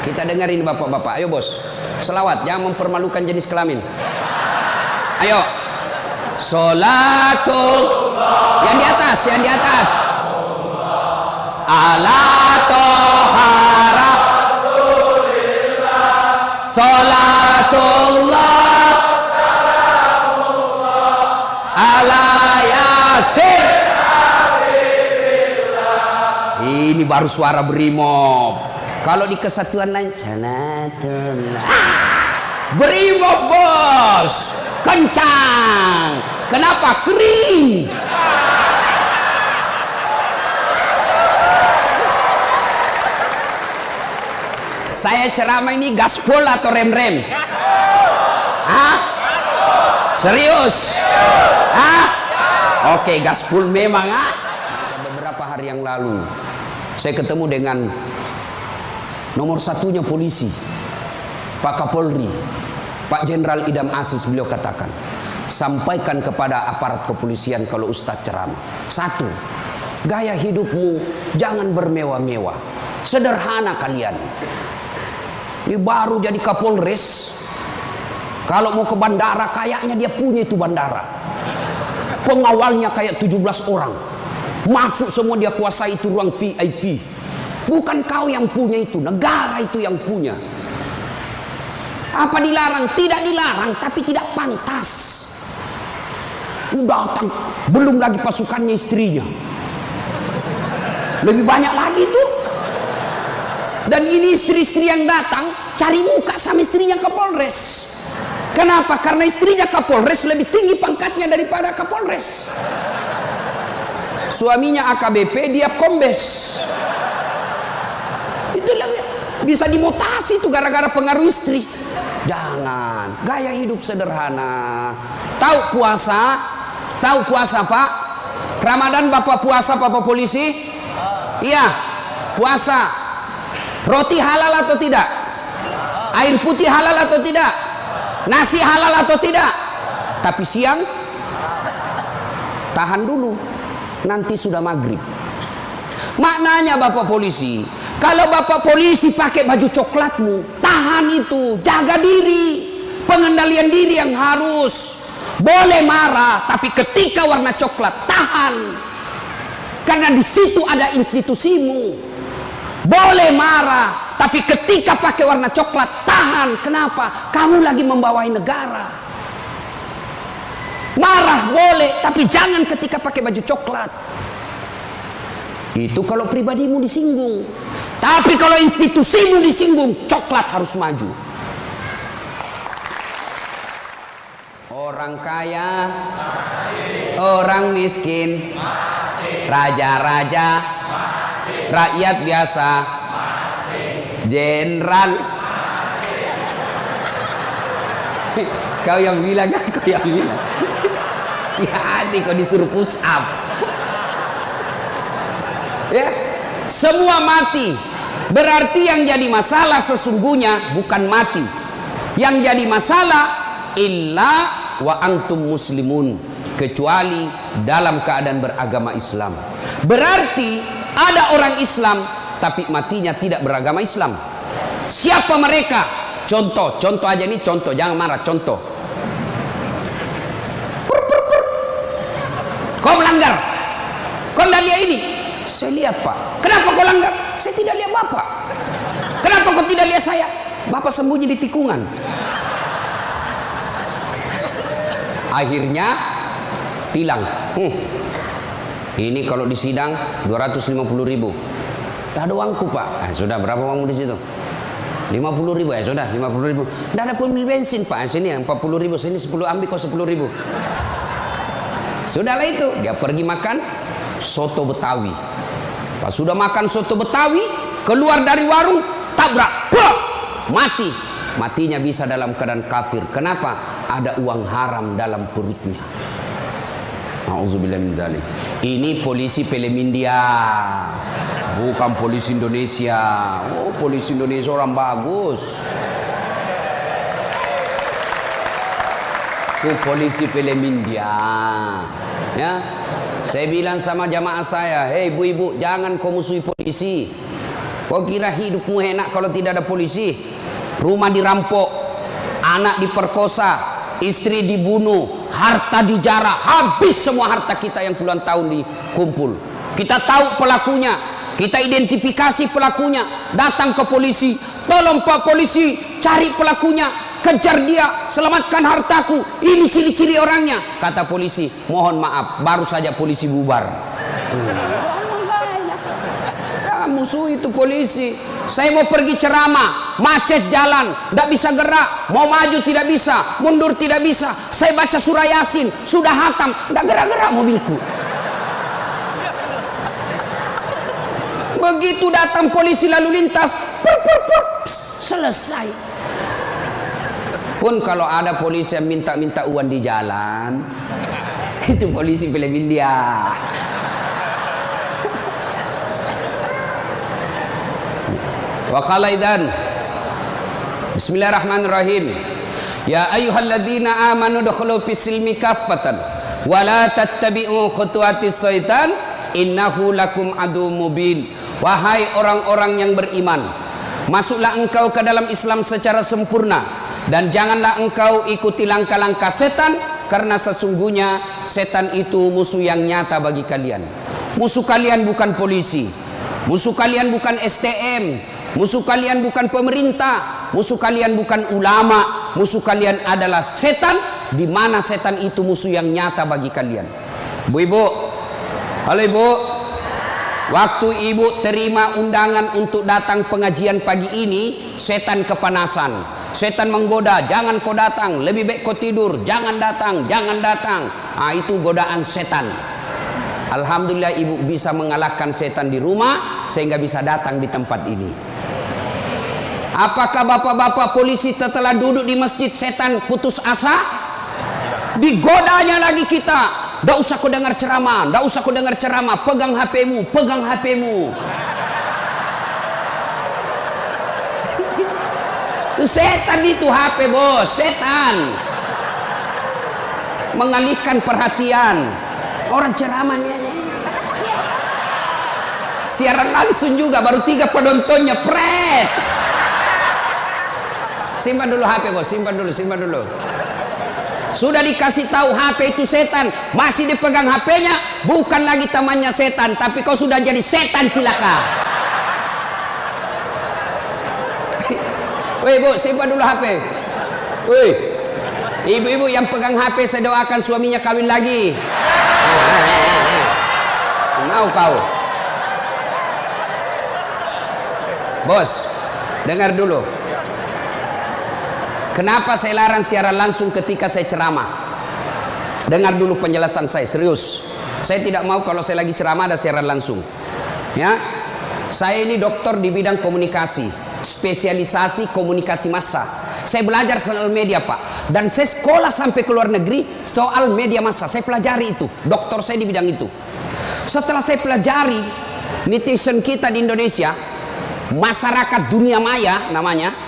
Kita dengerin bapak-bapak. Ayo bos, selawat, jangan mempermalukan jenis kelamin. Ayo. Sholatul, yang di atas, yang di atas. Ala tohara Sholatullah ala yasin. Ini baru suara brimob. Kalau di kesatuan lain Sholatullah, brimob bos, kencang. Kenapa? Kering. Saya ceramah ini gaspol atau rem-rem? Hah? Serius? Hah? Oke, gaspol memang. Beberapa hari yang lalu saya ketemu dengan nomor satunya polisi, Pak Kapolri, Pak Jenderal Idam Aziz. Beliau katakan, sampaikan kepada aparat kepolisian kalau Ustadz ceramah. Satu, gaya hidupmu jangan bermewah-mewah, sederhana kalian. Ini baru jadi Kapolres, kalau mau ke bandara kayaknya dia punya itu bandara. Pengawalnya kayak 17 orang. Masuk semua, dia kuasai itu ruang VIP. Bukan kau yang punya itu, negara itu yang punya. Apa dilarang? Tidak dilarang, tapi tidak pantas. Datang, belum lagi pasukannya istrinya. Lebih banyak lagi tuh. Dan ini istri-istri yang datang cari muka sama istrinya Kapolres. Kenapa? Karena istrinya Kapolres lebih tinggi pangkatnya daripada Kapolres. Suaminya AKBP, dia kombes. Itulah bisa dimutasi itu gara-gara pengaruh istri. Jangan, gaya hidup sederhana. Tahu puasa? Tahu puasa, Pak? Ramadan Bapak puasa, Bapak polisi? Iya, puasa. Roti halal atau tidak? Air putih halal atau tidak? Nasi halal atau tidak? Tapi siang tahan dulu, nanti sudah maghrib. Maknanya Bapak polisi, kalau Bapak polisi pakai baju coklatmu, tahan itu, jaga diri, pengendalian diri yang harus. Boleh marah, tapi ketika warna coklat tahan, karena di situ ada institusimu. Boleh marah, tapi ketika pakai warna coklat tahan. Kenapa? Kamu lagi membawahi negara. Marah boleh, tapi jangan ketika pakai baju coklat. Itu kalau pribadimu disinggung. Tapi kalau institusimu disinggung, coklat harus maju. Orang kaya, orang miskin, raja-raja, rakyat biasa, jenderal. Kau yang bilang, kau yang bilang. Hati-hati kau disuruh push up. Ya, semua mati. Berarti yang jadi masalah sesungguhnya bukan mati. Yang jadi masalah illa wa antum muslimun, kecuali dalam keadaan beragama Islam. Berarti ada orang Islam tapi matinya tidak beragama Islam. Siapa mereka? Contoh aja nih, contoh, jangan marah, contoh. Kau melanggar, kau tidak lihat ini. Saya lihat, Pak. Kenapa kau langgar? Saya tidak lihat Bapak. Kenapa kau tidak lihat saya? Bapak sembunyi di tikungan. Akhirnya tilang. Ini kalau di sidang 250.000. Tidak ada uangku, Pak. Sudah, berapa uangmu di situ? 50.000. Ya sudah, 50.000. Tidak ada pun bensin, Pak. Sini 40.000. Sini 10, ambil kau 10.000. Sudahlah itu. Dia pergi makan soto Betawi. Pas sudah makan soto Betawi, keluar dari warung, tabrak, mati. Matinya bisa dalam keadaan kafir. Kenapa? Ada uang haram dalam perutnya. Auzubillah min zalik. Ini polisi film India, bukan polisi Indonesia. Oh, polisi Indonesia orang bagus. Itu polisi film India. Ya, saya bilang sama jamaah saya, hei ibu-ibu, jangan kau musuhi polisi. Kau kira hidupmu enak kalau tidak ada polisi? Rumah dirampok, anak diperkosa, istri dibunuh, harta dijarah, habis semua harta kita yang puluhan tahun dikumpul. Kita tahu pelakunya, kita identifikasi pelakunya, datang ke polisi, tolong Pak Polisi, cari pelakunya, kejar dia, selamatkan hartaku, ini ciri-ciri orangnya. Kata polisi, mohon maaf, baru saja polisi bubar. Musuh itu polisi. Saya mau pergi ceramah, macet jalan, tidak bisa gerak, mau maju tidak bisa, mundur tidak bisa. Saya baca surah Yasin, sudah hatam, tidak gerak-gerak mobilku. Begitu datang polisi lalu lintas, selesai. Pun kalau ada polisi yang minta-minta uang di jalan, itu polisi film India. Wa qala idzan Bismillahirrahmanirrahim. Ya ayyuhalladzina amanu dukhulu fis-silmi kaffatan wa la tattabi'u khutuwatis syaitan innahu lakum adu mubin. Wahai orang-orang yang beriman, masuklah engkau ke dalam Islam secara sempurna dan janganlah engkau ikuti langkah-langkah setan, karena sesungguhnya setan itu musuh yang nyata bagi kalian. Musuh kalian bukan polisi, musuh kalian bukan STM, musuh kalian bukan pemerintah, musuh kalian bukan ulama, musuh kalian adalah setan, di mana setan itu musuh yang nyata bagi kalian. Bu-ibu, halo ibu, waktu ibu terima undangan untuk datang pengajian pagi ini, setan kepanasan, setan menggoda, jangan kau datang, lebih baik kau tidur, jangan datang, jangan datang. Ah, itu godaan setan. Alhamdulillah ibu bisa mengalahkan setan di rumah sehingga bisa datang di tempat ini. Apakah bapak-bapak polisi setelah duduk di masjid setan putus asa? Digodanya lagi kita. Nggak usah kau dengar ceramah, nggak usah kau dengar ceramah, pegang HP-mu, pegang HP-mu. Itu setan itu HP bos, setan. Mengalihkan perhatian. Orang ceramahnya siaran langsung juga, baru 3 penontonnya, pret. Simpan dulu HP bos, simpan dulu, simpan dulu. Sudah dikasih tahu HP itu setan, masih dipegang HP-nya, bukan lagi temannya setan, tapi kau sudah jadi setan cilaka. Woi bu, simpan dulu HP. Woi, ibu-ibu yang pegang HP, saya doakan suaminya kawin lagi. Mau kau, bos, dengar dulu. Kenapa saya larang siaran langsung ketika saya ceramah? Dengar dulu penjelasan saya, serius. Saya tidak mau kalau saya lagi ceramah ada siaran langsung. Ya, saya ini dokter di bidang komunikasi, spesialisasi komunikasi massa. Saya belajar soal media pak, dan saya sekolah sampai ke luar negeri soal media massa. Saya pelajari itu, dokter saya di bidang itu. Setelah saya pelajari, netizen kita di Indonesia, masyarakat dunia maya namanya,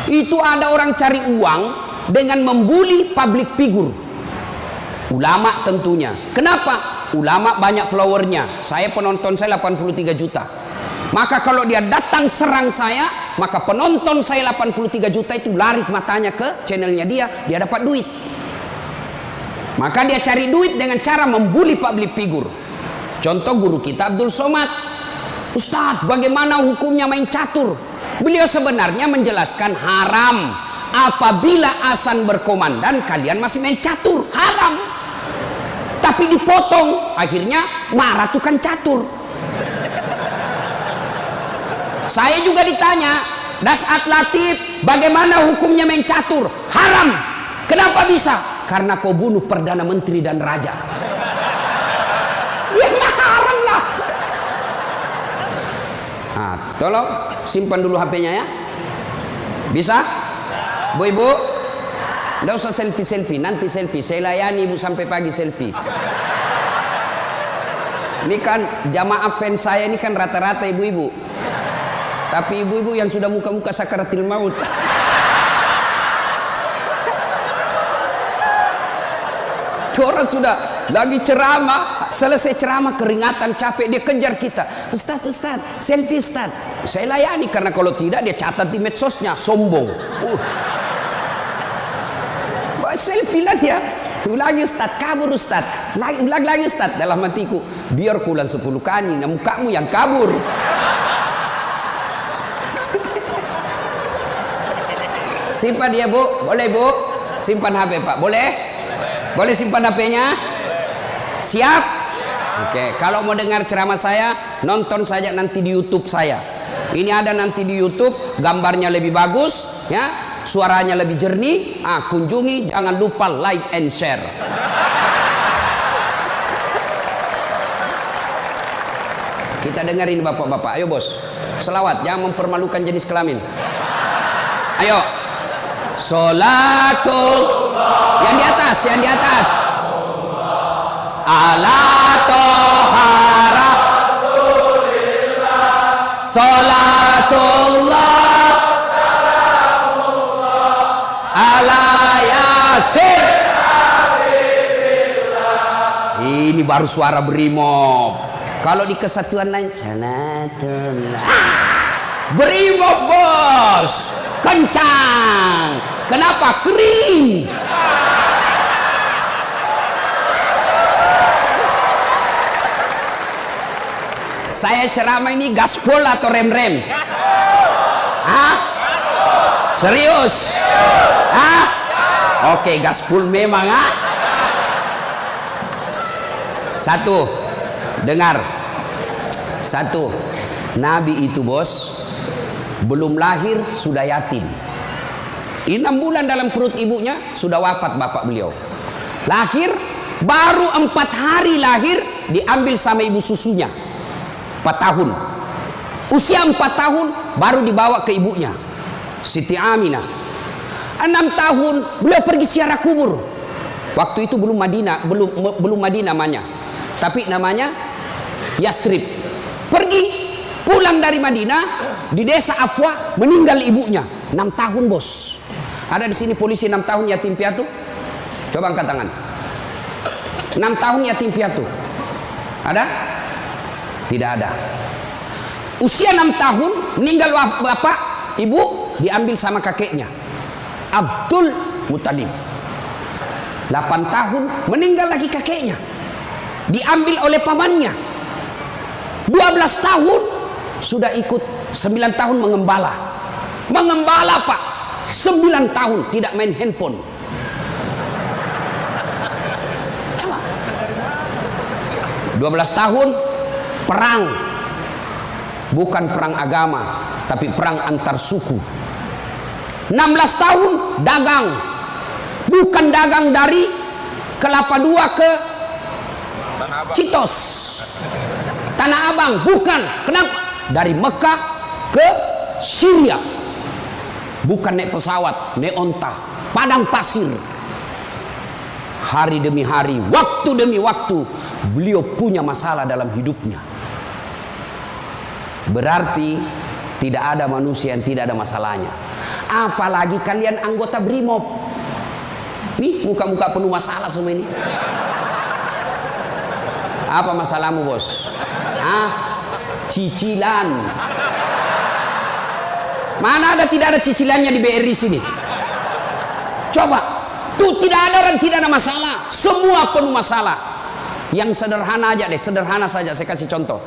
itu ada orang cari uang dengan membuli public figure. Ulama tentunya. Kenapa? Ulama banyak followernya. Saya penonton saya 83 juta. Maka kalau dia datang serang saya, maka penonton saya 83 juta itu lari matanya ke channelnya dia dapat duit. Maka dia cari duit dengan cara membuli public figure. Contoh guru kita Abdul Somad. Ustadz, bagaimana hukumnya main catur? Beliau sebenarnya menjelaskan haram apabila azan berkomandan kalian masih main catur, haram. Tapi dipotong, akhirnya marah tukang catur. Saya juga ditanya, Dasat Latif, bagaimana hukumnya main catur? Haram. Kenapa bisa? Karena kau bunuh Perdana Menteri dan Raja. Ya haram lah. Nah, tolong simpan dulu HP-nya ya. Bisa? Bu ibu, nggak usah selfie-selfie, nanti selfie. Saya layani ibu sampai pagi selfie. Ini kan jamaah fans saya ini kan rata-rata ibu-ibu. Tapi ibu-ibu yang sudah muka-muka sakaratil maut. Orang sudah Lagi ceramah, selesai ceramah keringatan, capek, dia kejar kita. Ustaz, selfie Ustaz. Saya layani karena kalau tidak dia catat di medsosnya, sombong. Selfie lah dia. Ulangi Ustaz, kabur Ustaz. Ulang lagi Ustaz. Dalam hatiku, biar kulan 10 kali, mukamu yang kabur. Simpan dia Bu, boleh Bu? Simpan HP Pak, boleh? Boleh simpan HP-nya? Siap? Oke, kalau mau dengar ceramah saya, nonton saja nanti di YouTube saya. Ini ada nanti di YouTube, gambarnya lebih bagus, ya. Suaranya lebih jernih. Kunjungi, jangan lupa like and share. Kita dengerin bapak-bapak. Ayo bos, selawat, jangan mempermalukan jenis kelamin. Ayo. Sholatul, yang di atas, yang di atas. Ala tohara Sholatullah ala yasin. Ini baru suara brimob. Kalau di kesatuan lain Sholatullah, brimob bos, kencang. Kenapa? Kering. Saya ceramah ini gaspol atau rem-rem? Hah? Serius? Hah? Oke, gaspol memang. Satu, dengar. Satu, Nabi itu bos, belum lahir sudah yatim. 6 bulan dalam perut ibunya sudah wafat bapak beliau. Lahir, baru 4 hari lahir diambil sama ibu susunya. 4 tahun. Usia 4 tahun baru dibawa ke ibunya, Siti Aminah. 6 tahun beliau pergi ziarah kubur. Waktu itu belum Madinah, belum Madinah namanya, tapi namanya Yastrib. Pergi pulang dari Madinah, di desa Afwa meninggal ibunya. 6 tahun bos. Ada di sini polisi 6 tahun yatim piatu? Coba angkat tangan. 6 tahun yatim piatu. Ada? Tidak ada. Usia 6 tahun meninggal bapak, ibu diambil sama kakeknya Abdul Muttalib. 8 tahun meninggal lagi kakeknya, diambil oleh pamannya. 12 tahun sudah ikut, 9 tahun mengembala. Mengembala pak, 9 tahun tidak main handphone. Coba. 12 tahun perang, bukan perang agama, tapi perang antar suku. 16 tahun dagang, bukan dagang dari Kelapa II ke Citos, Tanah Abang, bukan. Kenapa? Dari Mekah ke Syria, bukan naik pesawat, naik onta, padang pasir. Hari demi hari, waktu demi waktu, beliau punya masalah dalam hidupnya. Berarti tidak ada manusia yang tidak ada masalahnya. Apalagi kalian anggota Brimob. Nih muka-muka penuh masalah semua ini. Apa masalahmu bos? Cicilan. Mana ada tidak ada cicilannya di BRI sini? Coba. Tuh tidak ada dan tidak ada masalah. Semua penuh masalah. Yang sederhana aja deh, sederhana saja saya kasih contoh.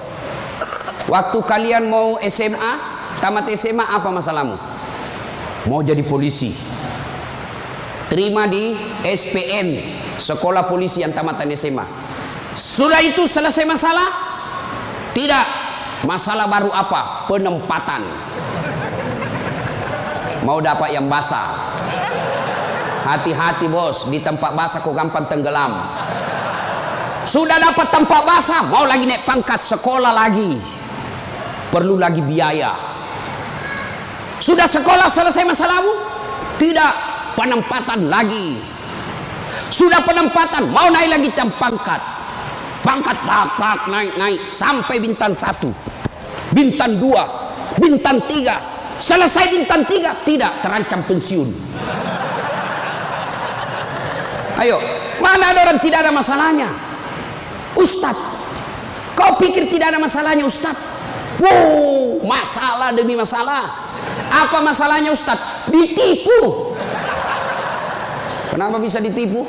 Waktu kalian mau SMA, tamat SMA, apa masalahmu? Mau jadi polisi. Terima di SPN, Sekolah Polisi yang tamatan SMA. Sudah itu selesai masalah? Tidak. Masalah baru apa? Penempatan. Mau dapat yang basah. Hati-hati bos, di tempat basah kok gampang tenggelam. Sudah dapat tempat basah, mau lagi naik pangkat, sekolah lagi. Perlu lagi biaya. Sudah sekolah selesai masalahmu? Tidak, penempatan lagi. Sudah penempatan, mau naik lagi pangkat. Pangkat tak naik sampai bintang 1, bintang 2, bintang 3. Selesai bintang 3, tidak, terancam pensiun. Ayo, mana ada orang tidak ada masalahnya? Ustadz, kau pikir tidak ada masalahnya Ustadz? Wow, masalah demi masalah. Apa masalahnya Ustadz? Ditipu. Kenapa bisa ditipu?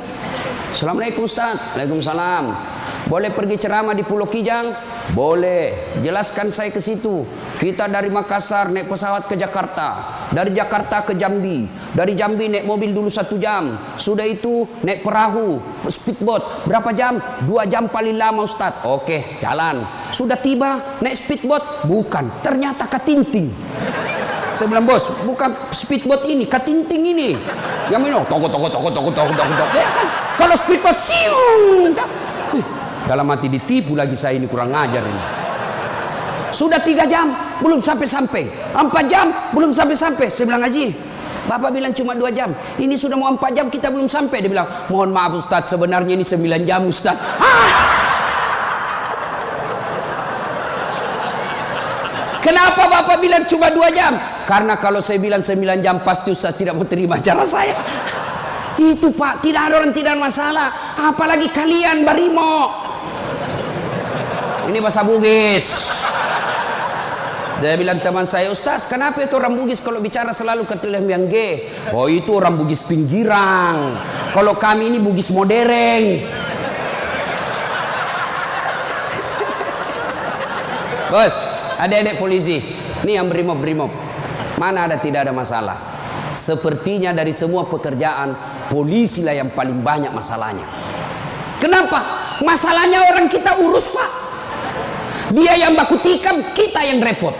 Assalamualaikum Ustadz. Waalaikumsalam. Boleh pergi ceramah di Pulau Kijang? Boleh. Jelaskan saya ke situ. Kita dari Makassar naik pesawat ke Jakarta, dari Jakarta ke Jambi, dari Jambi naik mobil dulu 1 jam, sudah itu naik perahu, speedboat, berapa jam? 2 jam paling lama Ustadz. Oke, jalan. Sudah tiba naik speedboat, bukan, ternyata katinting. Saya bilang, bos, bukan speedboat ini, katinting ini. Yang minum, toko. Ya kan? Kalau speedboat, siung. Dalam hati ditipu lagi saya ini, kurang ngajar ini. Sudah 3 jam, belum sampai-sampai. 4 jam, belum sampai-sampai. Saya bilang, Haji, Bapak bilang cuma 2 jam. Ini sudah mau 4 jam, kita belum sampai. Dia bilang, mohon maaf Ustadz, sebenarnya ini 9 jam Ustadz. Kenapa Bapak bilang cuma 2 jam? Karena kalau saya bilang 9 jam, pasti Ustadz tidak mau terima cara saya. Itu Pak, tidak ada orang tidak masalah. Apalagi kalian Barimo. Ini bahasa Bugis. Dia bilang teman saya, Ustaz, kenapa itu orang Bugis kalau bicara selalu ke yang G? Oh, itu orang Bugis pinggiran. Kalau kami ini Bugis modern. Bos, adik-adik polisi, ini yang brimob. Mana ada tidak ada masalah? Sepertinya dari semua pekerjaan, polisi lah yang paling banyak masalahnya. Kenapa? Masalahnya orang kita urus, Pak. Dia yang baku tikam, kita yang repot.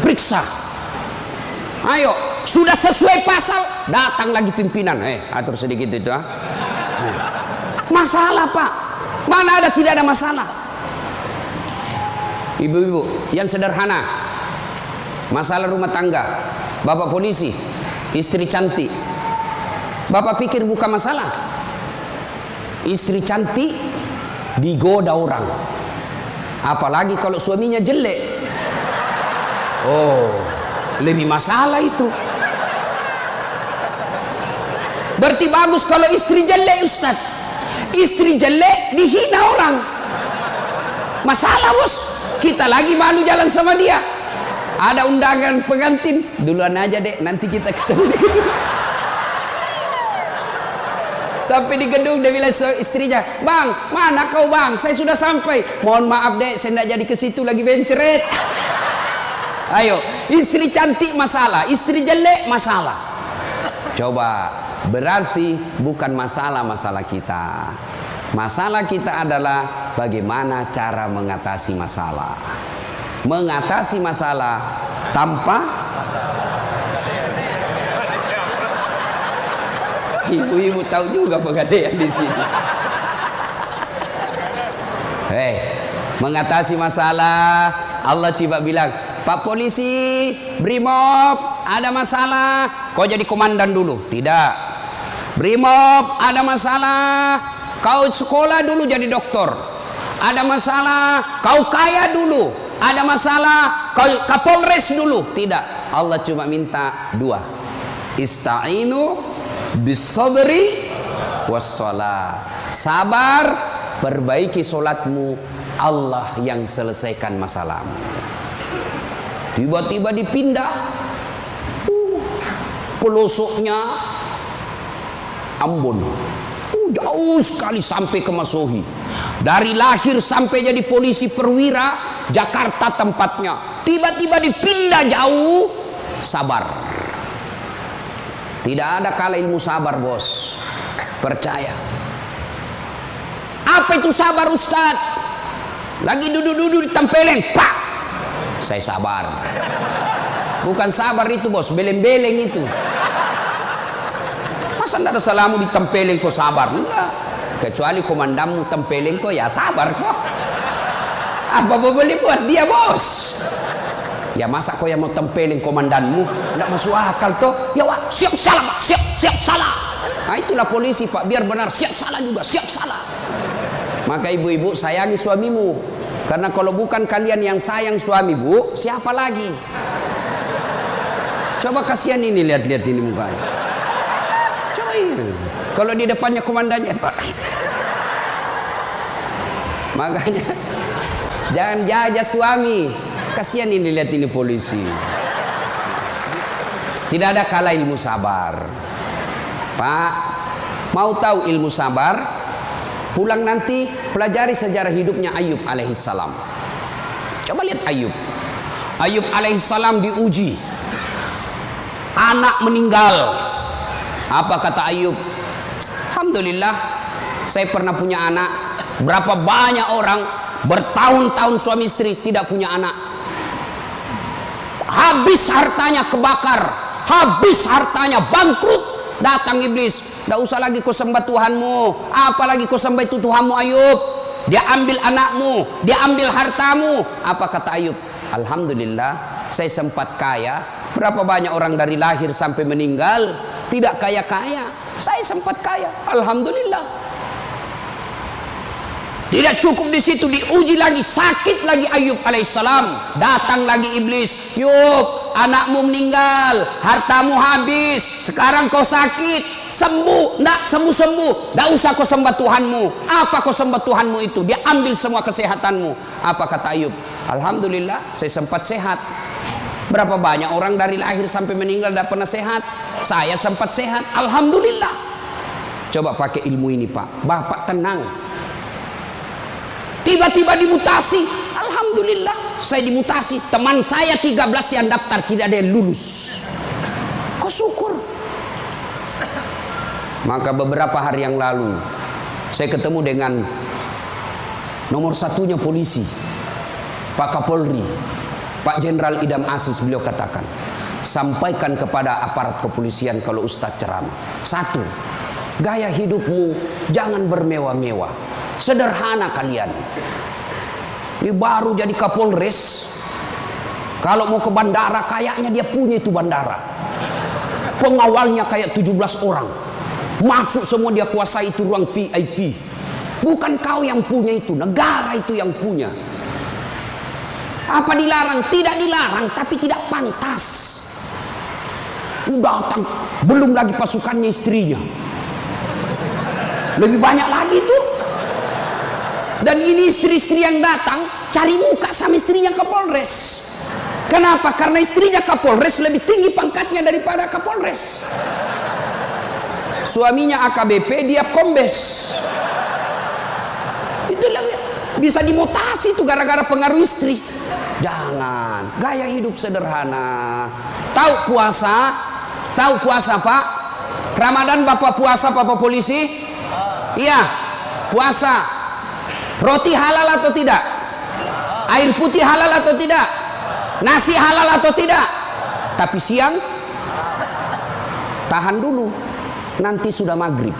Periksa. Ayo, sudah sesuai pasal, datang lagi pimpinan. Atur sedikit itu. Masalah, Pak. Mana ada tidak ada masalah? Ibu-ibu yang sederhana, masalah rumah tangga, bapak polisi, istri cantik. Bapak pikir bukan masalah. Istri cantik digoda orang. Apalagi kalau suaminya jelek. Oh, lebih masalah itu. Berarti bagus kalau istri jelek, Ustaz. Istri jelek dihina orang. Masalah, bos. Kita lagi malu jalan sama dia. Ada undangan pengantin, duluan aja dek, nanti kita ketemu di gedung. Sampai di gedung dia bilang istrinya, bang, mana kau bang? Saya sudah sampai. Mohon maaf dek, saya tidak jadi ke situ lagi benceret. Ayo, istri cantik masalah, istri jelek masalah. Coba, berarti bukan masalah kita. Masalah kita adalah bagaimana cara mengatasi masalah. Mengatasi masalah tanpa ibu-ibu tahu juga pegadaian di sini. Mengatasi masalah, Allah coba bilang, Pak polisi, Brimob, ada masalah, kau jadi komandan dulu. Tidak. Brimob, ada masalah, kau sekolah dulu jadi dokter. Ada masalah, kau kaya dulu. Ada masalah, kau Kapolres dulu. Tidak. Allah cuma minta 2. Ista'inu bisabri wassalah. Sabar, perbaiki solatmu, Allah yang selesaikan masalahmu. Tiba-tiba dipindah pelosoknya Ambon, jauh sekali sampai ke Masohi. Dari lahir sampai jadi polisi perwira, Jakarta tempatnya. Tiba-tiba dipindah jauh. Sabar. Tidak ada kala ilmu sabar, bos. Percaya. Apa itu sabar, Ustaz? Lagi duduk-duduk di tempeleng, pak. Saya sabar. Bukan sabar itu, bos, beleng-beleng itu. Masa tidak ada salamu di tempeleng kok sabar? Enggak. Kecuali komandanmu tempeleng kok, ya sabar kok. Apa boleh buat dia, bos? Ya masa kau yang mau tempelin komandanmu? Tidak masuk akal toh. Ya wah, siap salah pak, siap salah. Nah itulah polisi pak, biar benar siap salah juga, siap salah. Maka ibu-ibu sayangi suamimu. Karena kalau bukan kalian yang sayang suami bu, siapa lagi? Coba kasihan ini, lihat-lihat ini mukanya. Coba ini. Kalau di depannya komandannya pak. Makanya jangan jajah suami. Kasihan ini, lihat ini polisi. Tidak ada kalah ilmu sabar. Pak, mau tahu ilmu sabar? Pulang nanti pelajari sejarah hidupnya Ayub alaihissalam. Coba lihat Ayub. Ayub alaihissalam diuji. Anak meninggal. Apa kata Ayub? Alhamdulillah, saya pernah punya anak. Berapa banyak orang bertahun-tahun suami istri tidak punya anak. Habis hartanya kebakar, habis hartanya bangkrut. Datang iblis, tidak usah lagi kau sembah Tuhanmu, apalagi kau sembah itu Tuhanmu Ayub. Dia ambil anakmu, dia ambil hartamu. Apa kata Ayub? Alhamdulillah, saya sempat kaya. Berapa banyak orang dari lahir sampai meninggal tidak kaya-kaya, saya sempat kaya. Alhamdulillah. Tidak cukup di situ, diuji lagi, sakit lagi Ayub alaihissalam. Datang lagi iblis, Yub, anakmu meninggal, hartamu habis, sekarang kau sakit, sembuh, ndak sembuh-sembuh, ndak usah kau sembah Tuhanmu. Apa kau sembah Tuhanmu itu? Dia ambil semua kesehatanmu. Apa kata Ayub? Alhamdulillah, saya sempat sehat. Berapa banyak orang dari lahir sampai meninggal tidak pernah sehat? Saya sempat sehat, alhamdulillah. Coba pakai ilmu ini Pak, Bapak tenang. Tiba-tiba dimutasi, alhamdulillah saya dimutasi. Teman saya 13 yang daftar tidak ada yang lulus. Kok syukur? Maka beberapa hari yang lalu saya ketemu dengan nomor satunya polisi, Pak Kapolri, Pak Jenderal Idam Aziz. Beliau katakan, sampaikan kepada aparat kepolisian kalau Ustadz ceramah. 1, gaya hidupmu jangan bermewah-mewah. Sederhana kalian. Ini baru jadi Kapolres. Kalau mau ke bandara, kayaknya dia punya itu bandara. Pengawalnya kayak 17 orang. Masuk semua, dia kuasai itu ruang VIP. Bukan kau yang punya itu, negara itu yang punya. Apa dilarang? Tidak dilarang, tapi tidak pantas. Datang, belum lagi pasukannya istrinya. Lebih banyak lagi itu. Dan ini istri-istri yang datang cari muka sama istrinya Kapolres. Kenapa? Karena istrinya Kapolres lebih tinggi pangkatnya daripada Kapolres. Suaminya AKBP, dia kombes. Itulah bisa dimutasi itu gara-gara pengaruh istri. Jangan, gaya hidup sederhana. Tahu puasa? Tahu puasa Pak? Ramadan Bapak puasa Bapak polisi? Iya, puasa. Roti halal atau tidak? Air putih halal atau tidak? Nasi halal atau tidak? Tapi siang tahan dulu, nanti sudah maghrib.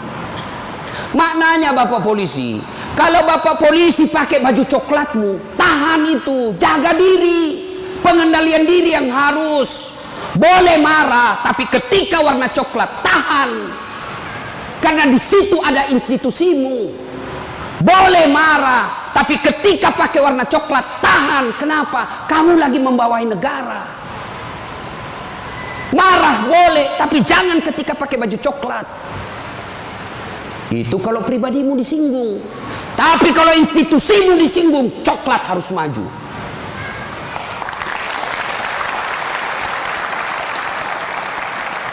Maknanya Bapak polisi, kalau Bapak polisi pakai baju coklatmu, tahan itu, jaga diri, pengendalian diri yang harus. Boleh marah, tapi ketika warna coklat tahan, karena di situ ada institusimu. Boleh marah, tapi ketika pakai warna coklat tahan. Kenapa? Kamu lagi membawahi negara. Marah boleh, tapi jangan ketika pakai baju coklat. Itu kalau pribadimu disinggung. Tapi kalau institusimu disinggung, coklat harus maju.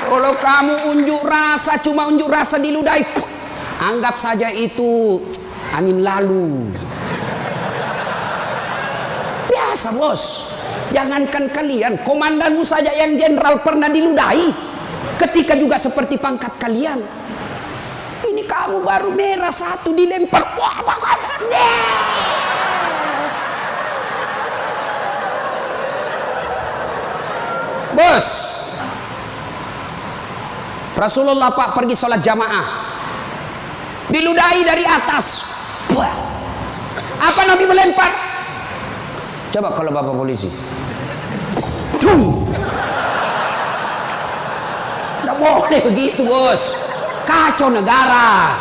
Kalau kamu unjuk rasa, cuma unjuk rasa diludahi, anggap saja itu angin lalu. Biasa bos. Jangankan kalian, komandanmu saja yang jenderal pernah diludahi. Ketika juga seperti pangkat kalian. Ini kamu baru merah 1 dilempar. Wah, bos, Rasulullah Pak pergi sholat jamaah, diludahi dari atas. Apa Nabi melempar? Coba kalau Bapak polisi. Tidak boleh begitu bos. Kacau negara.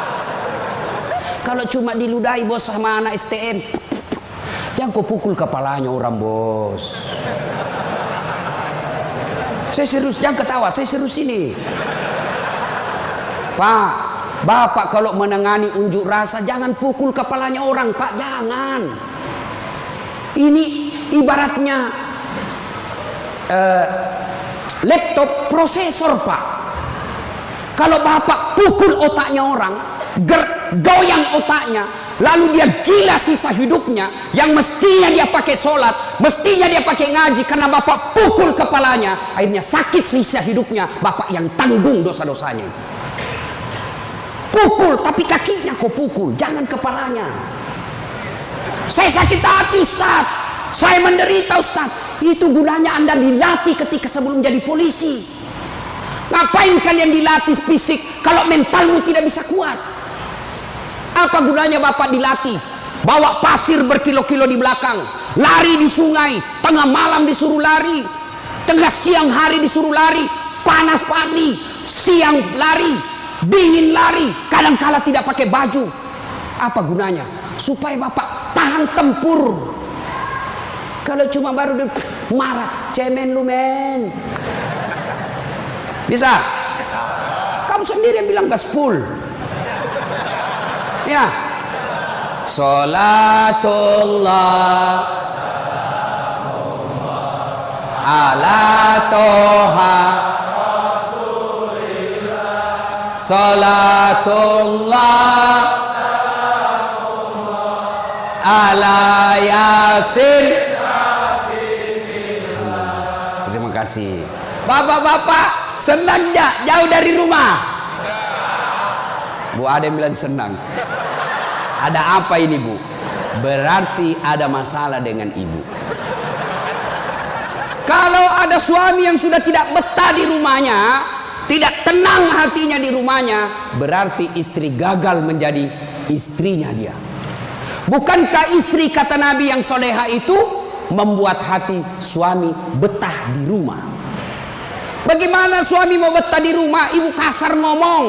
Kalau cuma diludahi bos sama anak STM, jangan kau pukul kepalanya orang bos. Saya serius, jangan ketawa, saya serius ini. Pak, Bapak kalau menangani unjuk rasa jangan pukul kepalanya orang, Pak, jangan. Ini ibaratnya laptop prosesor, Pak. Kalau Bapak pukul otaknya orang, goyang otaknya, lalu dia gila sisa hidupnya, yang mestinya dia pakai sholat, mestinya dia pakai ngaji, karena Bapak pukul kepalanya, akhirnya sakit sisa hidupnya, Bapak yang tanggung dosa-dosanya itu. Pukul, tapi kakinya kau pukul, jangan kepalanya. Saya sakit hati, Ustaz, saya menderita, Ustaz. Itu gunanya Anda dilatih ketika sebelum jadi polisi. Ngapain kalian dilatih fisik kalau mentalmu tidak bisa kuat? Apa gunanya Bapak dilatih? Bawa pasir berkilo-kilo di belakang, lari di sungai, tengah malam disuruh lari, tengah siang hari disuruh lari, panas pagi, siang lari, dingin lari, kadang-kala tidak pakai baju. Apa gunanya? Supaya Bapak tahan tempur. Kalau cuma baru marah, cemen lu men. Bisa? Kamu sendiri yang bilang gaspol. Ya. Salatullah ala toha salatullah ala yasin. Terima kasih. Bapak-bapak senang gak jauh dari rumah? Bu Ade bilang senang. Ada apa ini, Bu? Berarti ada masalah dengan ibu. Kalau ada suami yang sudah tidak betah di rumahnya, tidak tenang hatinya di rumahnya, berarti istri gagal menjadi istrinya dia. Bukankah istri, kata Nabi, yang soleha itu membuat hati suami betah di rumah? Bagaimana suami mau betah di rumah? Ibu kasar ngomong,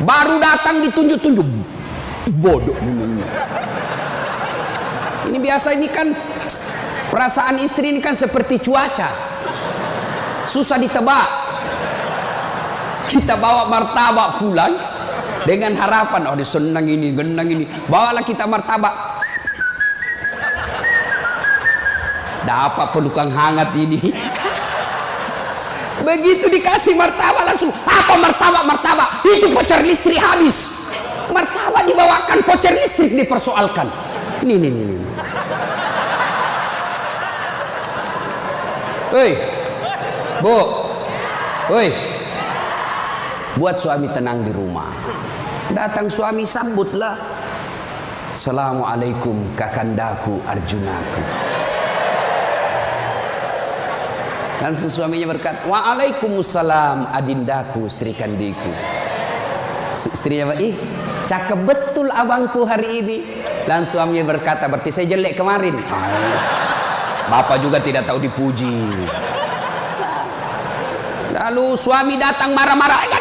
baru datang ditunjuk-tunjuk, bodoh ini. Ini biasa, ini kan perasaan istri ini kan seperti cuaca, susah ditebak. Kita bawa martabak pulang dengan harapan, oh disenang ini, genang ini, bawalah kita martabak. Dapat pelukan hangat ini. Begitu dikasih martabak langsung, apa martabak? Itu voucher listrik habis. Martabak dibawakan, voucher listrik dipersoalkan. Nih. Hei, Bu, hei, buat suami tenang di rumah. Datang suami, sambutlah. Assalamualaikum kakandaku Arjunaku. Dan suaminya berkata, waalaikumsalam adindaku Sri Kandiku. Istrinya, ih cakep betul abangku hari ini. Dan suaminya berkata, berarti saya jelek kemarin. Bapak juga tidak tahu dipuji. Lalu suami datang marah-marah.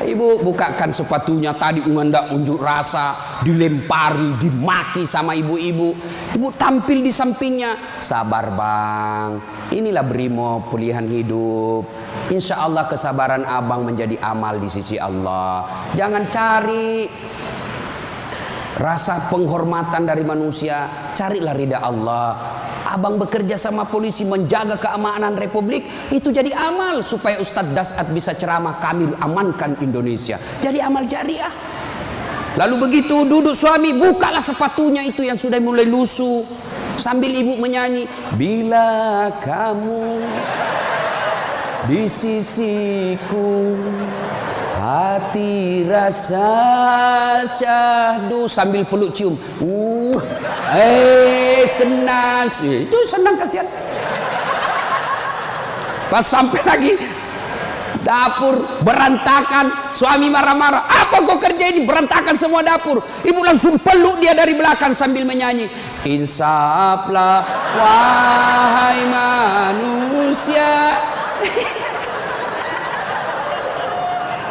Ibu bukakan sepatunya, tadi unjuk rasa, dilempari, dimaki sama ibu-ibu. Ibu tampil di sampingnya, sabar bang, inilah brimo pilihan hidup. Insya Allah kesabaran abang menjadi amal di sisi Allah. Jangan cari rasa penghormatan dari manusia, carilah ridha Allah. Abang bekerja sama polisi menjaga keamanan Republik, itu jadi amal supaya Ustadz Dasat bisa ceramah, kami amankan Indonesia. Jadi amal jariah. Lalu begitu duduk suami, bukalah sepatunya itu yang sudah mulai lusuh, sambil ibu menyanyi, bila kamu di sisiku, hati rasa syahdu, sambil peluk cium. Senang sih. Itu senang, kasihan. Pas sampai lagi dapur berantakan, suami marah-marah. Apa kau kerja ini? Berantakan semua dapur. Ibu langsung peluk dia dari belakang sambil menyanyi, insaflah wahai manusia.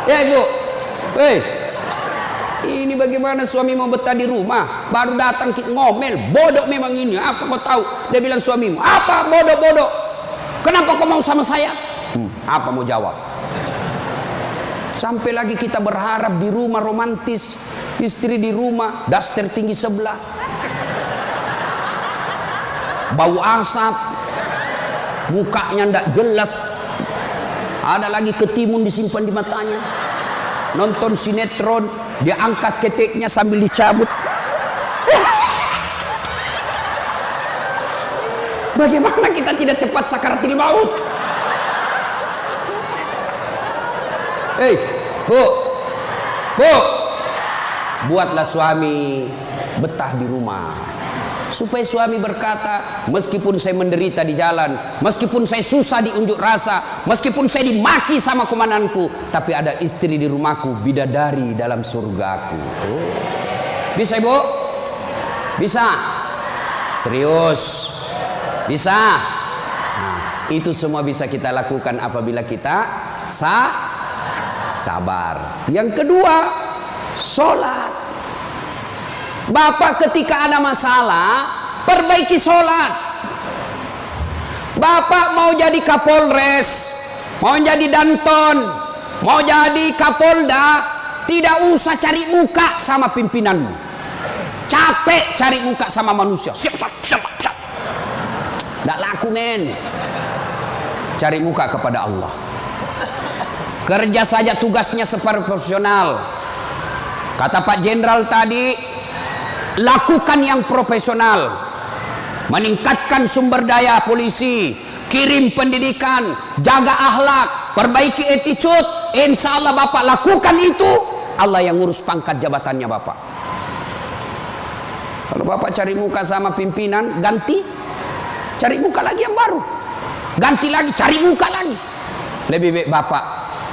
Ya ibu, ini bagaimana suami mau betah di rumah? Baru datang ngomel, bodoh memang ini. Apa kau tahu? Dia bilang suamimu, apa bodoh? Kenapa kau mau sama saya? Apa mau jawab? Sampai lagi kita berharap di rumah romantis, istri di rumah, daster tinggi sebelah, bau asap, mukanya ndak jelas, ada lagi ketimun disimpan di matanya. Nonton sinetron, dia angkat keteknya sambil dicabut. Bagaimana kita tidak cepat sakaratil maut? Hei, bu, buatlah suami betah di rumah, supaya suami berkata, meskipun saya menderita di jalan, meskipun saya susah di unjuk rasa, meskipun saya dimaki sama komandanku, tapi ada istri di rumahku, bidadari dalam surgaku. Oh. Bisa ibu? Bisa? Serius? Bisa? Nah, itu semua bisa kita lakukan apabila kita sabar. Yang kedua, sholat. Bapak ketika ada masalah, perbaiki sholat. Bapak mau jadi Kapolres, mau jadi Danton, mau jadi Kapolda, tidak usah cari muka sama pimpinanmu. Capek cari muka sama manusia. Siap. Tidak laku, men. Cari muka kepada Allah. Kerja saja tugasnya seperti profesional. Kata Pak Jenderal tadi, lakukan yang profesional. Meningkatkan sumber daya polisi, kirim pendidikan, jaga akhlak, perbaiki attitude. Insya Allah Bapak lakukan itu, Allah yang ngurus pangkat jabatannya Bapak. Kalau Bapak cari muka sama pimpinan, ganti. Cari muka lagi yang baru, ganti lagi, cari muka lagi. Lebih baik Bapak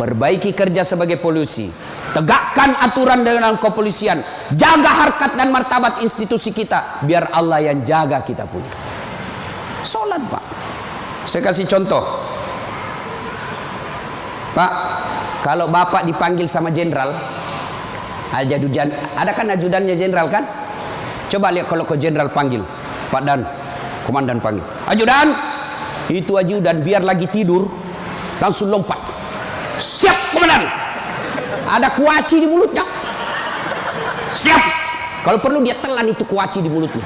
perbaiki kerja sebagai polisi, tegakkan aturan dengan kepolisian, jaga harkat dan martabat institusi kita, biar Allah yang jaga kita punya. Sholat Pak. Saya kasih contoh Pak, kalau Bapak dipanggil sama jenderal, ajudan, ada kan ajudannya jenderal kan? Coba lihat kalau ke jenderal panggil, Pak Dan, komandan panggil, ajudan, itu ajudan biar lagi tidur langsung lompat, siap komandan, ada kuaci di mulutnya, siap, kalau perlu dia telan itu kuaci di mulutnya.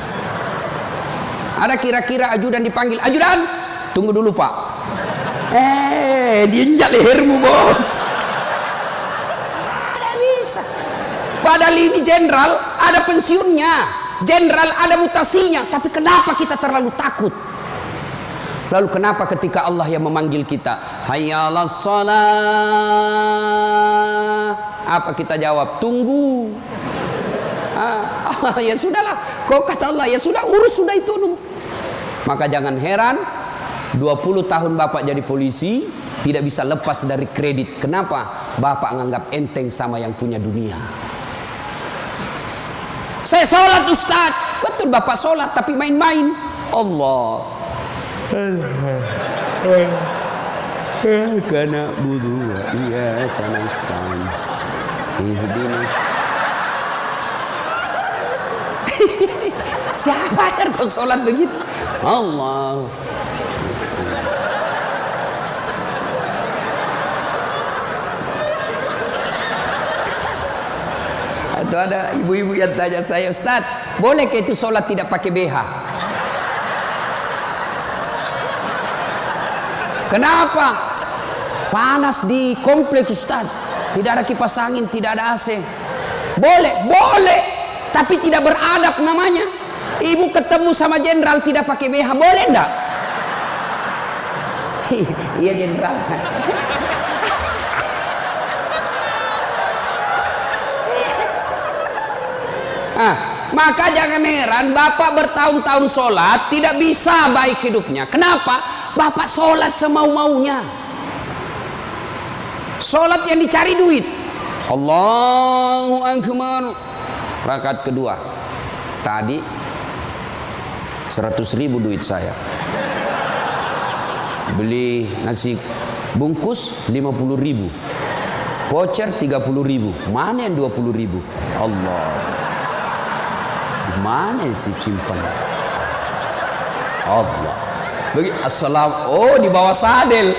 Ada kira-kira ajudan dipanggil, ajudan, tunggu dulu Pak, diinjak lehermu bos. Ada bisa, padahal ini jenderal ada pensiunnya, jenderal ada mutasinya, tapi kenapa kita terlalu takut? Lalu kenapa ketika Allah yang memanggil kita, hayya 'alas shalah, apa kita jawab? Tunggu. Ya sudahlah, kau kata Allah, ya sudah, urus sudah itu. Maka jangan heran 20 tahun Bapak jadi polisi tidak bisa lepas dari kredit. Kenapa? Bapak menganggap enteng sama yang punya dunia. Saya sholat Ustaz, betul Bapak sholat tapi main-main. Allah karena budu iya karena istan ihdinas. Siapa ajar kau sholat begitu? Allah. Atau ada ibu-ibu yang tanya saya, Ustaz, boleh ke itu sholat tidak pakai BH? Kenapa? Panas di kompleks Ustaz, tidak ada kipas angin, tidak ada AC. Boleh, boleh, tapi tidak beradab namanya. Ibu ketemu sama jenderal tidak pakai BH, boleh enggak? Iya jenderal. Maka jangan heran Bapak bertahun-tahun sholat tidak bisa baik hidupnya. Kenapa? Bapak sholat semau-maunya. Sholat yang dicari duit. Allahu Akbar. Rakaat kedua. Tadi 100.000 duit saya. Beli nasi bungkus 50.000. Voucher 30.000. Mana yang 20.000? Allah. Mana sih simpan? Allah. Bagi assalam. Oh, di bawah sadel.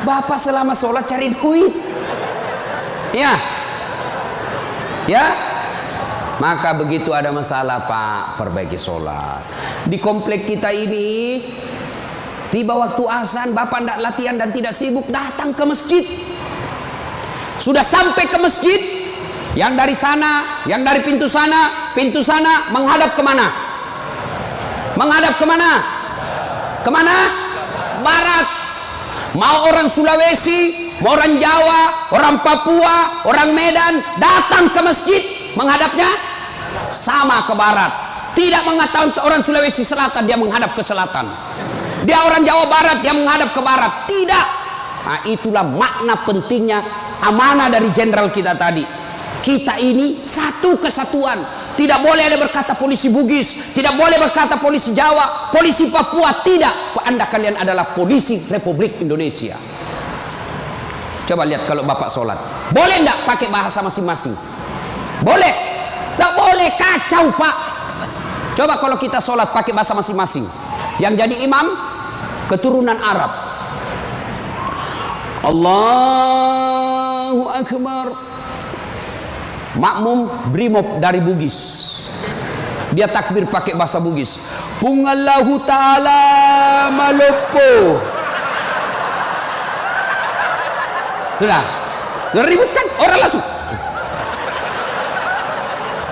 Bapak selama sholat cari duit. Ya. Ya. Maka begitu ada masalah, Pak, perbaiki sholat. Di komplek kita ini, tiba waktu azan, Bapak tidak latihan dan tidak sibuk, datang ke masjid. Sudah sampai ke masjid, yang dari sana, yang dari pintu sana menghadap kemana? Menghadap kemana? Kemana? Barat. Mau orang Sulawesi, mau orang Jawa, orang Papua, orang Medan, datang ke masjid, menghadapnya sama ke barat. Tidak mengatakan orang Sulawesi Selatan dia menghadap ke selatan, dia orang Jawa Barat dia menghadap ke barat. Tidak. Nah, itulah makna pentingnya amanah dari jenderal kita tadi. Kita ini satu kesatuan. Tidak boleh ada berkata polisi Bugis, tidak boleh berkata polisi Jawa, polisi Papua. Tidak. Anda kalian adalah polisi Republik Indonesia. Coba lihat kalau Bapak sholat, boleh enggak pakai bahasa masing-masing? Boleh? Enggak boleh, kacau, Pak. Coba kalau kita sholat pakai bahasa masing-masing. Yang jadi imam keturunan Arab. Allahu Akbar. Makmum brimob dari Bugis, dia takbir pakai bahasa Bugis. Pungallahu ta'ala malopo. Sudah ribut kan orang langsung.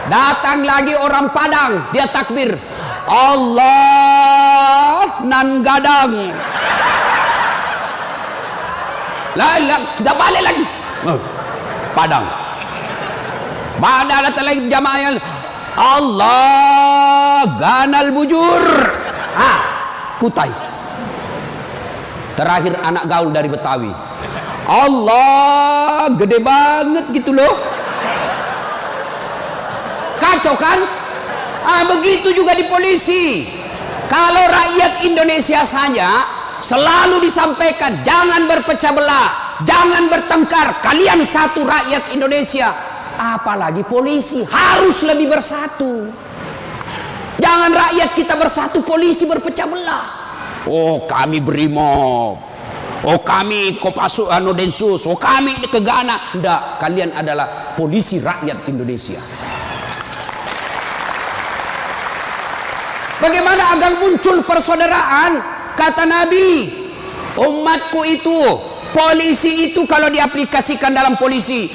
Datang lagi orang Padang, dia takbir Allah nan gadang. Lah, kita balik lagi. Padang. Mana datang lagi jamaah yang Allah ganal bujur. Kutai. Terakhir anak gaul dari Betawi. Allah gede banget gitu loh. Kacau kan? Begitu juga di polisi. Kalau rakyat Indonesia saja selalu disampaikan jangan berpecah belah, jangan bertengkar, kalian satu rakyat Indonesia. Apalagi polisi harus lebih bersatu. Jangan rakyat kita bersatu, polisi berpecah belah. Oh kami brimob, oh kami Kopassus Densus, oh kami Kegana. Enggak, kalian adalah polisi rakyat Indonesia. Bagaimana agar muncul persaudaraan? Kata Nabi, umatku itu, polisi itu kalau diaplikasikan dalam polisi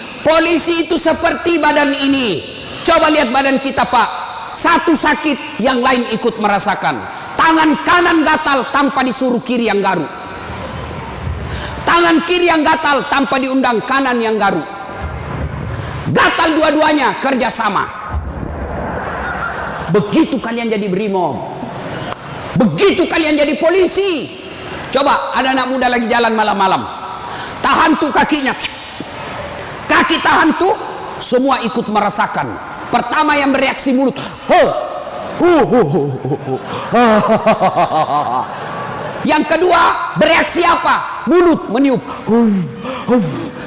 itu seperti badan ini. Coba lihat badan kita, Pak. Satu sakit, yang lain ikut merasakan. Tangan kanan gatal tanpa disuruh kiri yang garu. Tangan kiri yang gatal tanpa diundang kanan yang garu. Gatal dua-duanya, kerjasama. Begitu kalian jadi brimob, begitu kalian jadi polisi. Coba ada anak muda lagi jalan malam-malam, tahan tuh kakinya, kaki tahan tuh, semua ikut merasakan. Pertama yang bereaksi mulut, yang kedua bereaksi apa? Mulut meniup,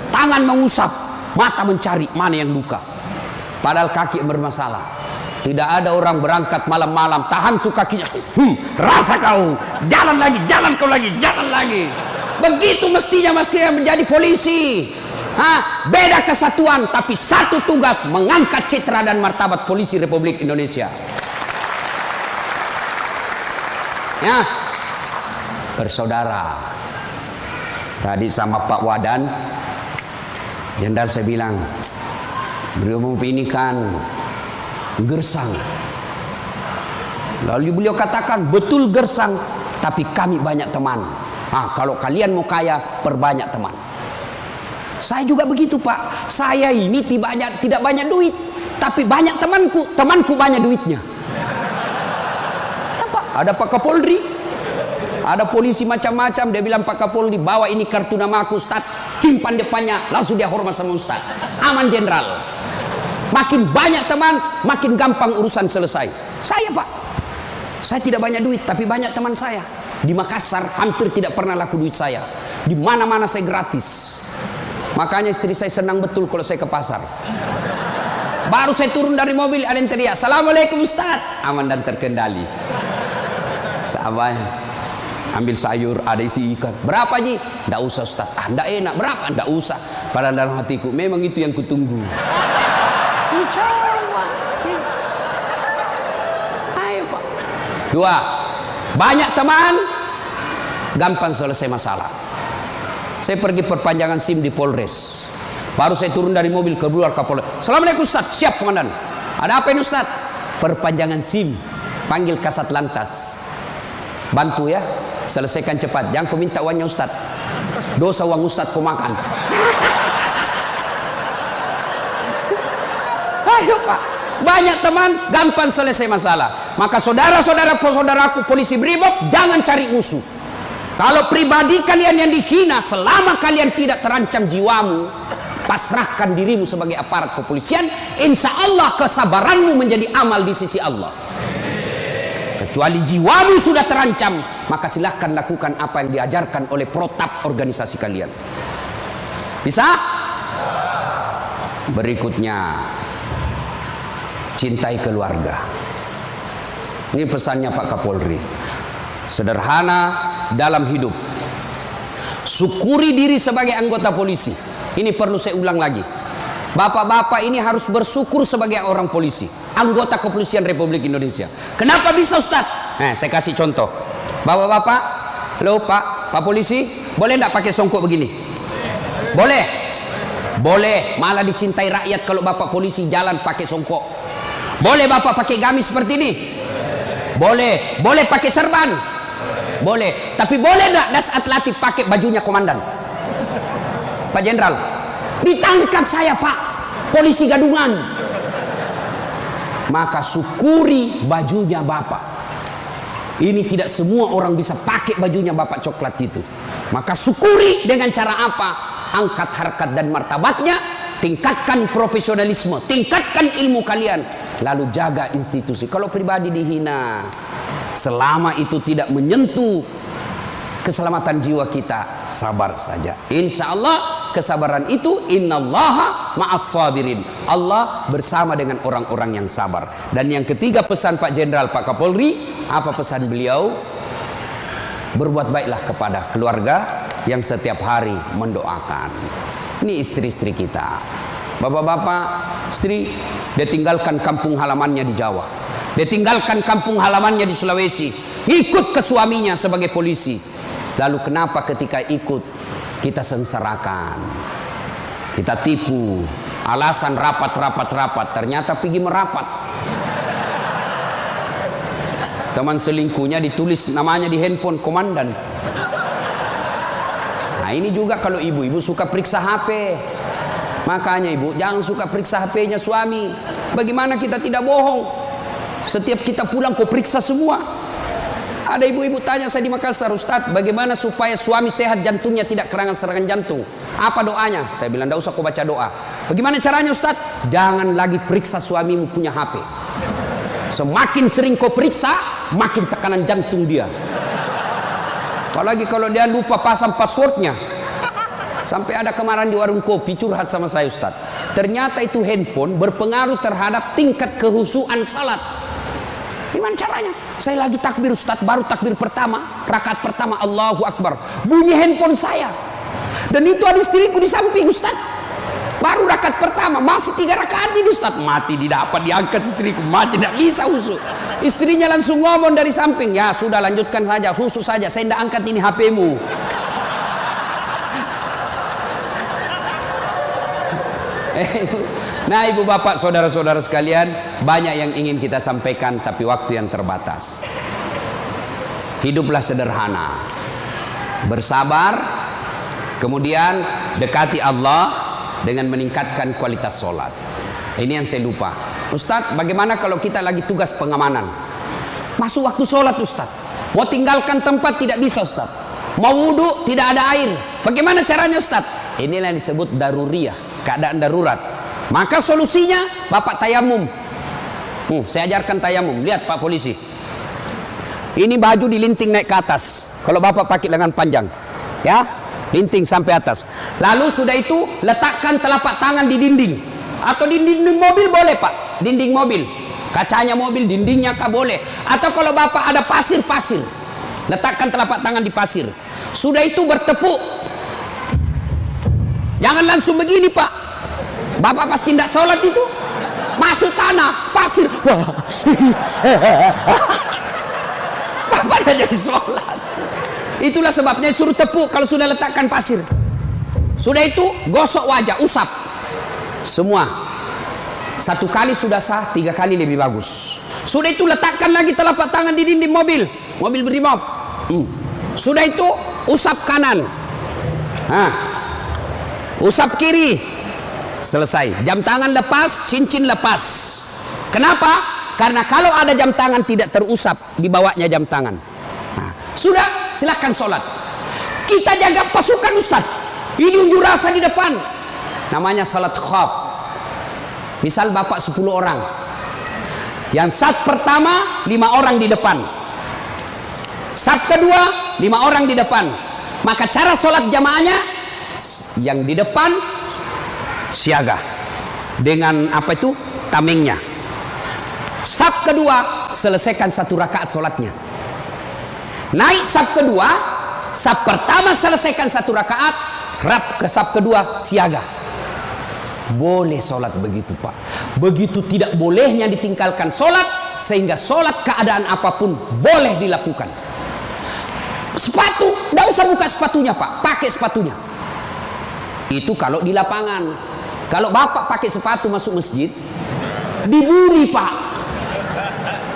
tangan mengusap, mata mencari mana yang luka. Padahal kaki yang bermasalah. Tidak ada orang berangkat malam-malam tahan tuh kakinya, rasa kau, jalan lagi, jalan kau lagi, jalan lagi. Begitu mestinya menjadi polisi. Beda kesatuan tapi satu tugas, mengangkat citra dan martabat polisi Republik Indonesia. Ya, bersaudara. Tadi sama Pak Wadan, Jenderal saya bilang, beliau ini kan gersang. Lalu beliau katakan, betul gersang, tapi kami banyak teman. Kalau kalian mau kaya, perbanyak teman. Saya juga begitu, Pak. Saya ini tidak banyak duit, tapi banyak temanku. Temanku banyak duitnya. Apa? Ada Pak Kapolri, ada polisi macam-macam. Dia bilang, Pak Kapolri, bawa ini kartu nama aku, Ustaz. Simpan depannya, langsung dia hormat sama Ustaz. Aman jenderal. Makin banyak teman, makin gampang urusan selesai. Saya, Pak, saya tidak banyak duit, tapi banyak teman saya. Di Makassar hampir tidak pernah laku duit saya. Di mana-mana saya gratis. Makanya istri saya senang betul kalau saya ke pasar. Baru saya turun dari mobil, ada yang teriak, Assalamualaikum Ustaz. Aman dan terkendali. Sahabatnya. Ambil sayur, ada isi ikan. Berapa Ji? Nggak usah Ustaz. Ah, nggak enak. Berapa? Nggak usah. Padahal dalam hatiku, memang itu yang kutunggu. Coba. Ayo Pak. 2. Banyak teman, gampang selesai masalah. Saya pergi perpanjangan SIM di Polres. Baru saya turun dari mobil, keluar Kapolres. Assalamualaikum Ustaz. Siap Komandan. Ada apa ini Ustaz? Perpanjangan SIM. Panggil Kasat Lantas. Bantu ya, selesaikan cepat. Jangan kau minta uangnya Ustaz. Dosa uang Ustaz kau makan. Ayo Pak. Banyak teman, gampang selesai masalah. Maka saudara-saudaraku polisi Brimob, jangan cari musuh. Kalau pribadi kalian yang dihina, selama kalian tidak terancam jiwamu, pasrahkan dirimu sebagai aparat kepolisian. Insya Allah kesabaranmu menjadi amal di sisi Allah. Kecuali jiwamu sudah terancam, maka silahkan lakukan apa yang diajarkan oleh protap organisasi kalian. Bisa? Berikutnya, cintai keluarga. Ini pesannya Pak Kapolri. Sederhana dalam hidup. Syukuri diri sebagai anggota polisi. Ini perlu saya ulang lagi. Bapak-bapak ini harus bersyukur sebagai orang polisi, anggota kepolisian Republik Indonesia. Kenapa bisa Ustaz? Saya kasih contoh. Bapak-bapak, halo Pak polisi, boleh enggak pakai songkok begini? Boleh. Boleh, malah dicintai rakyat kalau Bapak polisi jalan pakai songkok. Boleh Bapak pakai gamis seperti ini? Boleh. Boleh pakai serban? Boleh. Tapi boleh enggak das atletik pakai bajunya komandan? Pak Jenderal, ditangkap saya Pak, polisi gadungan. Maka syukuri bajunya Bapak. Ini tidak semua orang bisa pakai bajunya Bapak coklat itu. Maka syukuri dengan cara apa? Angkat harkat dan martabatnya, tingkatkan profesionalisme, tingkatkan ilmu kalian, lalu jaga institusi. Kalau pribadi dihina, selama itu tidak menyentuh keselamatan jiwa kita, sabar saja. Insya Allah kesabaran itu, innallaha ma'as sabirin. Allah bersama dengan orang-orang yang sabar. Dan yang ketiga pesan Pak Jenderal, Pak Kapolri, apa pesan beliau? Berbuat baiklah kepada keluarga yang setiap hari mendoakan. Ini istri-istri kita. Bapak-bapak, istri, dia tinggalkan kampung halamannya di Jawa. Dia tinggalkan kampung halamannya di Sulawesi. Ikut ke suaminya sebagai polisi. Lalu kenapa ketika ikut kita sengsarakan, kita tipu, alasan rapat, ternyata pergi merapat. Teman selingkuhnya ditulis namanya di handphone komandan. Nah ini juga kalau ibu-ibu suka periksa HP. Makanya ibu jangan suka periksa HP-nya suami. Bagaimana kita tidak bohong? Setiap kita pulang kau periksa semua. Ada ibu-ibu tanya saya di Makassar, Ustadz, bagaimana supaya suami sehat jantungnya tidak serangan jantung? Apa doanya? Saya bilang, tidak usah kau baca doa. Bagaimana caranya Ustadz? Jangan lagi periksa suamimu punya HP. Semakin sering kau periksa, makin tekanan jantung dia. Apalagi kalau dia lupa pasang passwordnya. Sampai ada kemarin di warung kopi curhat sama saya Ustadz. Ternyata itu handphone berpengaruh terhadap tingkat kehusuan salat. Gimana caranya? Saya lagi takbir Ustadz, baru takbir pertama, rakaat pertama Allahu Akbar, bunyi handphone saya. Dan itu ada istriku di samping Ustadz. Baru rakaat pertama, masih 3 rakaat ini Ustadz. Mati didapat, diangkat istriku, mati tidak bisa husu. Istrinya langsung ngomong dari samping, ya sudah lanjutkan saja, husu saja, saya tidak angkat ini HP-mu. Nah ibu bapak saudara-saudara sekalian, banyak yang ingin kita sampaikan tapi waktu yang terbatas. Hiduplah sederhana, bersabar, kemudian dekati Allah dengan meningkatkan kualitas sholat. Ini yang saya lupa. Ustadz, bagaimana kalau kita lagi tugas pengamanan? Masuk waktu sholat Ustadz, mau tinggalkan tempat tidak bisa Ustadz, mau wudhu tidak ada air, bagaimana caranya Ustadz? Inilah yang disebut daruriyah, keadaan darurat. Maka solusinya Bapak tayamum. Saya ajarkan tayamum. Lihat Pak polisi, ini baju dilinting naik ke atas. Kalau Bapak pakai lengan panjang, ya, linting sampai atas. Lalu sudah itu letakkan telapak tangan di dinding. Atau di dinding mobil boleh Pak, dinding mobil, kacanya mobil, dindingnya kah boleh. Atau kalau Bapak ada pasir, letakkan telapak tangan di pasir. Sudah itu bertepuk. Jangan langsung begini, Pak. Bapak pasti tidak sholat itu. Masuk tanah, pasir. Bapak tidak jadi sholat. Itulah sebabnya suruh tepuk kalau sudah letakkan pasir. Sudah itu gosok wajah, usap. Semua. 1 kali sudah sah, 3 kali lebih bagus. Sudah itu letakkan lagi telapak tangan di dinding mobil berimob. Sudah itu usap kanan, usap kiri, selesai. Jam tangan lepas, cincin lepas. Kenapa? Karena kalau ada jam tangan tidak terusap, dibawanya jam tangan. Sudah, silahkan sholat. Kita jaga pasukan Ustaz. Ini unjuk rasa di depan. Namanya salat khaf. Misal bapak 10 orang. Yang saf pertama 5 orang di depan. Saf kedua 5 orang di depan. Maka cara sholat jamaahnya, yang di depan siaga dengan apa itu tamengnya. Saf kedua selesaikan 1 rakaat sholatnya. Naik saf kedua, saf pertama selesaikan 1 rakaat, serap ke saf kedua siaga. Boleh sholat begitu, Pak. Begitu tidak bolehnya ditinggalkan sholat, sehingga sholat keadaan apapun boleh dilakukan. Sepatu, tidak usah buka sepatunya, Pak. Pakai sepatunya. Itu kalau di lapangan. Kalau bapak pakai sepatu masuk masjid, dibully, Pak.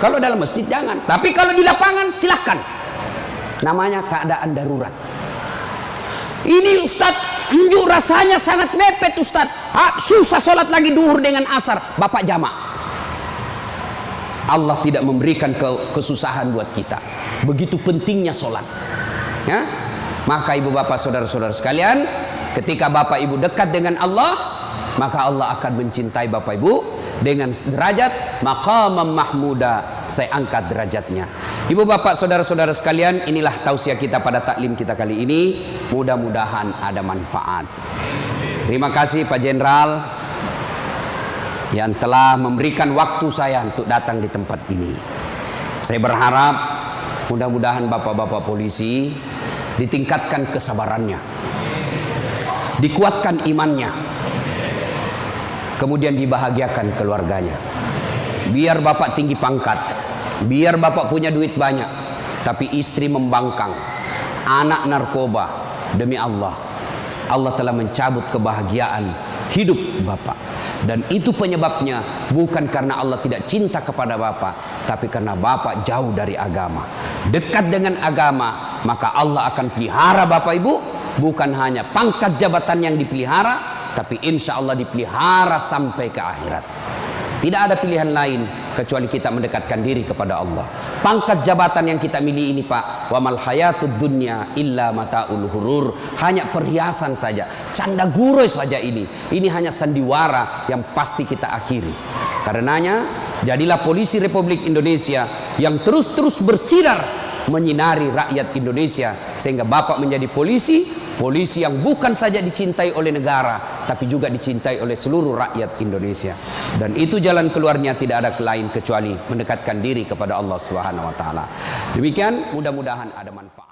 Kalau dalam masjid jangan. Tapi kalau di lapangan silahkan. Namanya keadaan darurat. Ini Ustadz, unjuk rasanya sangat mepet Ustadz. Susah sholat lagi duhur dengan asar. Bapak jamak. Allah tidak memberikan kesusahan buat kita. Begitu pentingnya sholat. Ya? Maka ibu bapak saudara-saudara sekalian, ketika bapak ibu dekat dengan Allah, maka Allah akan mencintai bapak ibu dengan derajat maqamam mahmuda. Saya angkat derajatnya. Ibu bapak saudara-saudara sekalian, inilah tausiah kita pada taklim kita kali ini. Mudah-mudahan ada manfaat. Terima kasih Pak Jenderal yang telah memberikan waktu saya untuk datang di tempat ini. Saya berharap mudah-mudahan bapak-bapak polisi ditingkatkan kesabarannya, dikuatkan imannya, kemudian dibahagiakan keluarganya. Biar bapak tinggi pangkat, biar bapak punya duit banyak, tapi istri membangkang, anak narkoba, demi Allah, Allah telah mencabut kebahagiaan hidup bapak. Dan itu penyebabnya bukan karena Allah tidak cinta kepada bapak, tapi karena bapak jauh dari agama. Dekat dengan agama, maka Allah akan pelihara bapak ibu. Bukan hanya pangkat jabatan yang dipelihara, tapi insya Allah dipelihara sampai ke akhirat. Tidak ada pilihan lain kecuali kita mendekatkan diri kepada Allah. Pangkat jabatan yang kita milih ini, Pak, wa mal hayatud dunya illa mataul hurur, hanya perhiasan saja, canda guroi saja ini. Ini hanya sandiwara yang pasti kita akhiri. Karenanya, jadilah polisi Republik Indonesia yang terus-terus bersinar menyinari rakyat Indonesia, sehingga bapak menjadi polisi yang bukan saja dicintai oleh negara, tapi juga dicintai oleh seluruh rakyat Indonesia. Dan itu jalan keluarnya tidak ada lain kecuali mendekatkan diri kepada Allah Subhanahu wa taala. Demikian, mudah-mudahan ada manfaat.